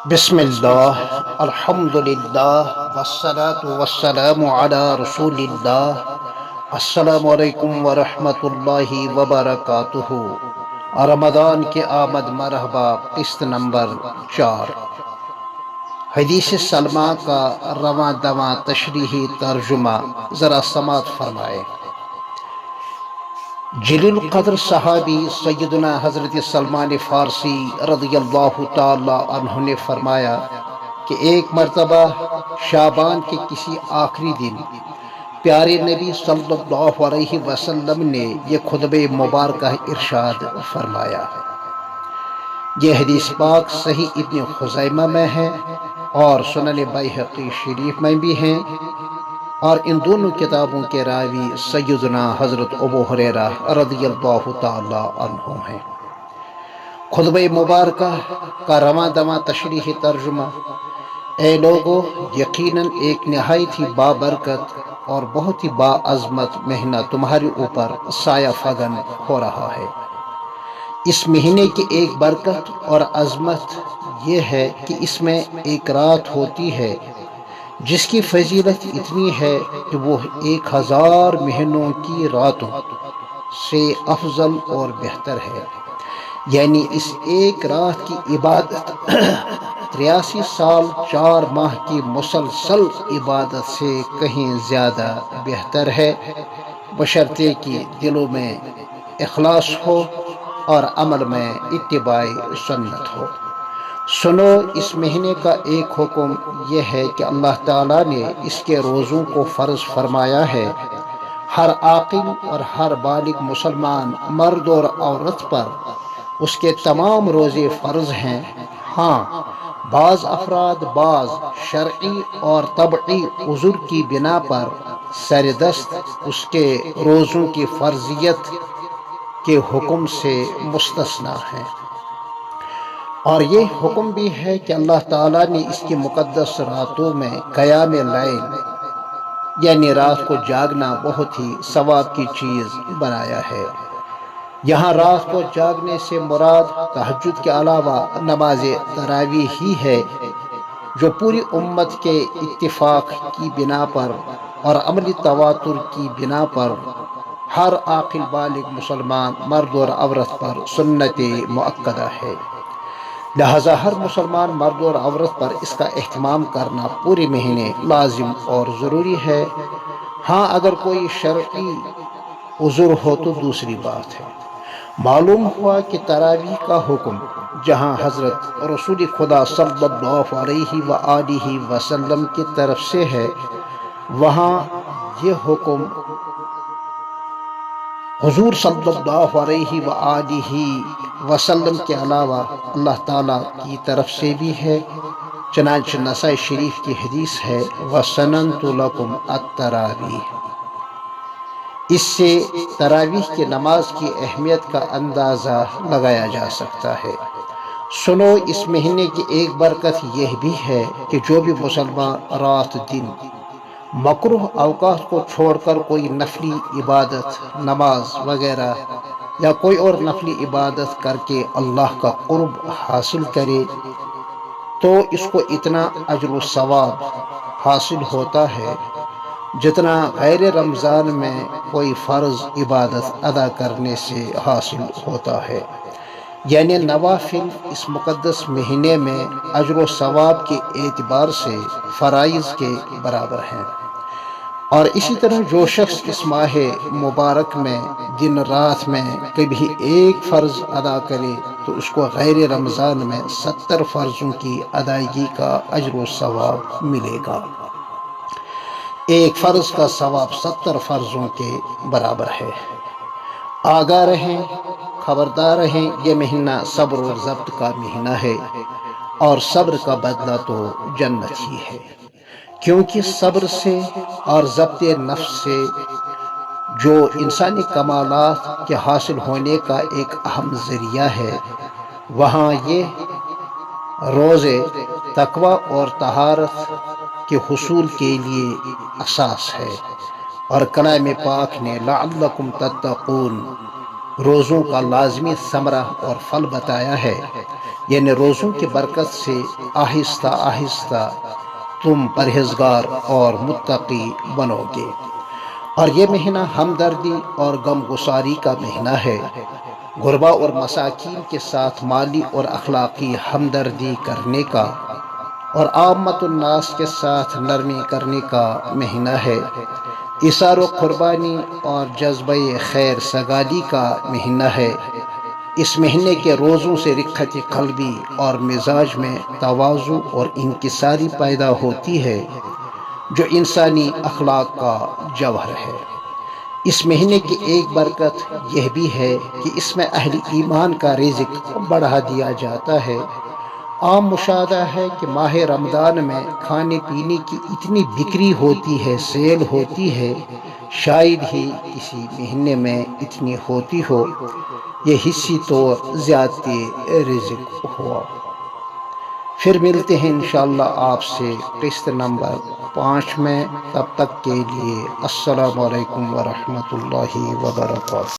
بسم اللہ الحمد للہ والصلاة والسلام علی رسول اللہ۔ السلام علیکم ورحمۃ اللہ وبرکاتہ۔ رمضان کے آمد مرحبا، قسط نمبر 4۔ حدیث سلمہ کا رواں دواں تشریحی ترجمہ ذرا سماعت فرمائے۔ جلیل القدر صحابی سیدنا حضرت سلمان فارسی رضی اللہ تعالی عنہ نے فرمایا کہ ایک مرتبہ شعبان کے کسی آخری دن پیارے نبی صلی اللہ علیہ وسلم نے یہ خطبہ مبارکہ ارشاد فرمایا۔ یہ حدیث پاک صحیح ابن خزیمہ میں ہے اور سنن بیہقی شریف میں بھی ہیں، اور ان دونوں کتابوں کے راوی سیدنا حضرت ابو ہریرہ رضی اللہ تعالی عنہ ہیں۔ خطبہ مبارکہ کا رواں دواں تشریحی ترجمہ: اے لوگو، یقیناً ایک نہایت ہی بابرکت اور بہت ہی باعظمت مہینہ تمہارے اوپر سایہ فگن ہو رہا ہے۔ اس مہینے کی ایک برکت اور عظمت یہ ہے کہ اس میں ایک رات ہوتی ہے جس کی فضیلت اتنی ہے کہ وہ 1000 مہینوں کی راتوں سے افضل اور بہتر ہے، یعنی اس ایک رات کی عبادت 83 سال 4 ماہ کی مسلسل عبادت سے کہیں زیادہ بہتر ہے، بشرطے کہ دلوں میں اخلاص ہو اور عمل میں اتباع سنت ہو۔ سنو، اس مہینے کا ایک حکم یہ ہے کہ اللہ تعالیٰ نے اس کے روزوں کو فرض فرمایا ہے۔ ہر عاقل اور ہر بالغ مسلمان مرد اور عورت پر اس کے تمام روزے فرض ہیں۔ ہاں، بعض افراد بعض شرعی اور طبعی عذر کی بنا پر سردست اس کے روزوں کی فرضیت کے حکم سے مستثنی ہیں۔ اور یہ حکم بھی ہے کہ اللہ تعالیٰ نے اس کی مقدس راتوں میں قیام لیل یعنی رات کو جاگنا بہت ہی ثواب کی چیز بنایا ہے۔ یہاں رات کو جاگنے سے مراد تہجد کے علاوہ نماز تراویح ہی ہے، جو پوری امت کے اتفاق کی بنا پر اور عملی تواتر کی بنا پر ہر عاقل بالغ مسلمان مرد اور عورت پر سنت مؤکدہ ہے۔ لہذا ہر مسلمان مرد اور عورت پر اس کا اہتمام کرنا پورے مہینے لازم اور ضروری ہے۔ ہاں، اگر کوئی شرعی عذر ہو تو دوسری بات ہے۔ معلوم ہوا کہ تراویح کا حکم جہاں حضرت رسول خدا صلی اللہ علیہ وآلہ وسلم کی طرف سے ہے، وہاں یہ حکم حضور صلی اللہ علیہ وآلہ وسلم کے علاوہ اللہ تعالیٰ کی طرف سے بھی ہے۔ چنانچہ نسائی شریف کی حدیث ہے، وَسَنَنْتُ لَكُمْ التَّرَاوِيحَ۔ اس سے تراویح کی نماز کی اہمیت کا اندازہ لگایا جا سکتا ہے۔ سنو، اس مہینے کی ایک برکت یہ بھی ہے کہ جو بھی مسلمان رات دن مکروہ اوقات کو چھوڑ کر کوئی نفلی عبادت، نماز وغیرہ یا کوئی اور نفلی عبادت کر کے اللہ کا قرب حاصل کرے تو اس کو اتنا اجر و ثواب حاصل ہوتا ہے جتنا غیر رمضان میں کوئی فرض عبادت ادا کرنے سے حاصل ہوتا ہے۔ یعنی نوافل اس مقدس مہینے میں اجر و ثواب کے اعتبار سے فرائض کے برابر ہیں، اور اسی طرح جو شخص اس ماہ مبارک میں دن رات میں کبھی ایک فرض ادا کرے تو اس کو غیر رمضان میں 70 فرضوں کی ادائیگی کا اجر و ثواب ملے گا۔ ایک فرض کا ثواب 70 فرضوں کے برابر ہے۔ آگاہ رہیں، خبردار رہیں، یہ مہینہ صبر و ضبط کا مہینہ ہے، اور صبر کا بدلہ تو جنت ہی ہے، کیونکہ صبر سے اور ضبط نفس سے جو انسانی کمالات کے حاصل ہونے کا ایک اہم ذریعہ ہے، وہاں یہ روزے تقوی اور طہارت کے حصول کے لیے اساس ہے۔ اور کلام پاک نے لعلکم تتقون روزوں کا لازمی ثمرہ اور پھل بتایا ہے، یعنی روزوں کی برکت سے آہستہ آہستہ تم پرہیزگار اور متقی بنو گے۔ اور یہ مہینہ ہمدردی اور غم گساری کا مہینہ ہے۔ غربا اور مساکین کے ساتھ مالی اور اخلاقی ہمدردی کرنے کا اور عامت الناس کے ساتھ نرمی کرنے کا مہینہ ہے۔ اثار و قربانی اور جذبہ خیر سگالی کا مہینہ ہے۔ اس مہینے کے روزوں سے رقت قلبی اور مزاج میں تواضع اور انکساری پیدا ہوتی ہے، جو انسانی اخلاق کا جوہر ہے۔ اس مہینے کی ایک برکت یہ بھی ہے کہ اس میں اہل ایمان کا رزق بڑھا دیا جاتا ہے۔ عام مشاہدہ ہے کہ ماہ رمضان میں کھانے پینے کی اتنی بکری ہوتی ہے، سیل ہوتی ہے، شاید ہی کسی مہینے میں اتنی ہوتی ہو۔ یہ حصی طور زیادتی رزق ہوا۔ پھر ملتے ہیں انشاءاللہ آپ سے قسط نمبر 5 میں، تب تک کے لیے السلام علیکم ورحمۃ اللہ وبرکاتہ۔